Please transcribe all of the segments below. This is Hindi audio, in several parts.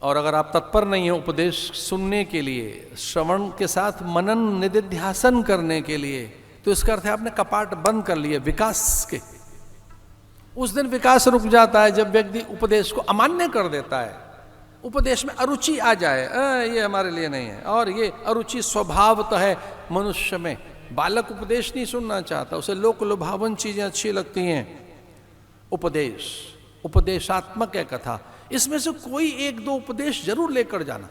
और अगर आप तत्पर नहीं है उपदेश सुनने के लिए, श्रवण के साथ मनन निधिध्यासन करने के लिए, तो इसका अर्थ है आपने कपाट बंद कर लिए विकास के। उस दिन विकास रुक जाता है जब व्यक्ति उपदेश को अमान्य कर देता है, उपदेश में अरुचि आ जाए, ये हमारे लिए नहीं है। और ये अरुचि स्वभावतः है मनुष्य में। बालक उपदेश नहीं सुनना चाहता, उसे लोक लुभावन चीजें अच्छी लगती हैं। उपदेश, उपदेशात्मक है कथा, इसमें से कोई एक दो उपदेश जरूर लेकर जाना,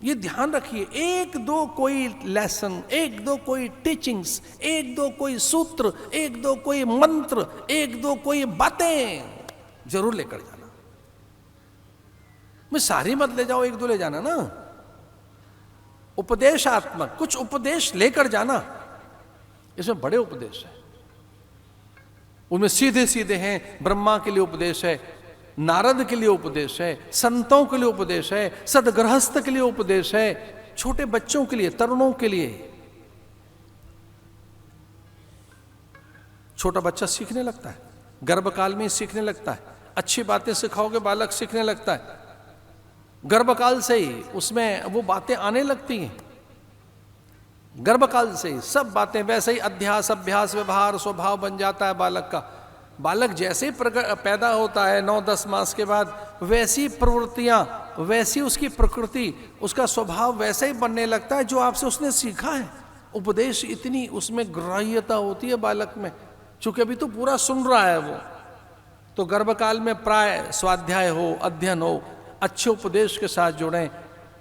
ये ध्यान रखिए। एक दो कोई लेसन, एक दो कोई टीचिंग्स, एक दो कोई सूत्र, एक दो कोई मंत्र, एक दो कोई बातें जरूर लेकर जाना। मैं सारी मत ले जाओ, एक दो ले जाना ना। उपदेशात्मक कुछ उपदेश लेकर जाना। इसमें बड़े उपदेश है, उनमें सीधे सीधे हैं। ब्रह्मा के लिए उपदेश है, नारद के लिए उपदेश है, संतों के लिए उपदेश है, सदगृहस्थ के लिए उपदेश है, छोटे बच्चों के लिए, तरुणों के लिए। छोटा बच्चा सीखने लगता है, गर्भकाल में सीखने लगता है। अच्छी बातें सिखाओगे बालक सीखने लगता है, गर्भकाल से ही उसमें वो बातें आने लगती हैं। गर्भकाल से ही सब बातें, वैसे ही अध्यास अभ्यास व्यवहार स्वभाव बन जाता है बालक का। बालक जैसे पैदा होता है 9-10 मास के बाद, वैसी प्रवृत्तियां, वैसी उसकी प्रकृति, उसका स्वभाव वैसे ही बनने लगता है जो आपसे उसने सीखा है। उपदेश इतनी उसमें ग्राह्यता होती है बालक में, चूंकि अभी तो पूरा सुन रहा है वो। तो गर्भकाल में प्राय स्वाध्याय हो, अध्ययन हो, अच्छे उपदेश के साथ जुड़ें,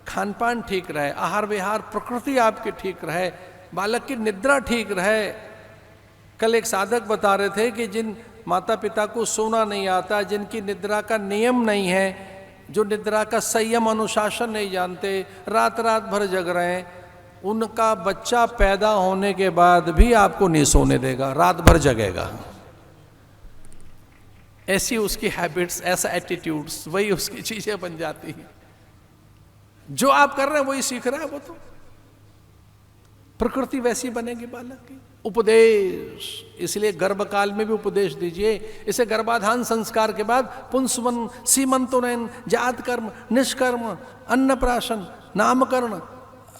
खान पान ठीक रहे, आहार विहार प्रकृति आपकी ठीक रहे, बालक की निद्रा ठीक रहे। कल एक साधक बता रहे थे कि जिन माता पिता को सोना नहीं आता, जिनकी निद्रा का नियम नहीं है, जो निद्रा का संयम अनुशासन नहीं जानते, रात रात भर जग रहे हैं, उनका बच्चा पैदा होने के बाद भी आपको नहीं सोने देगा, रात भर जगेगा। ऐसी उसकी हैबिट्स, ऐसा एटीट्यूड्स, वही उसकी चीजें बन जाती हैं। जो आप कर रहे हैं वही सीख रहा है वो, तो प्रकृति वैसी बनेगी बालक की। उपदेश, इसलिए गर्भकाल में भी उपदेश दीजिए। इसे गर्भाधान संस्कार के बाद पुंसवन, सीमंतोनयन, जात कर्म, निष्कर्म, अन्नप्राशन, नामकरण,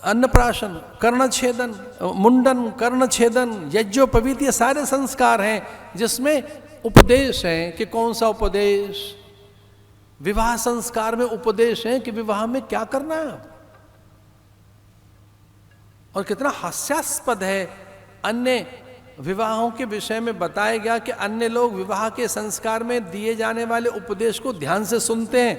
अन्नप्राशन, कर्णछेदन, मुंडन, कर्णछेदन, यज्ञोपवीत, ये सारे संस्कार हैं जिसमें उपदेश है। कि कौन सा उपदेश? विवाह संस्कार में उपदेश है कि विवाह में क्या करना है। और कितना हास्यास्पद है, अन्य विवाहों के विषय में बताया गया कि अन्य लोग विवाह के संस्कार में दिए जाने वाले उपदेश को ध्यान से सुनते हैं,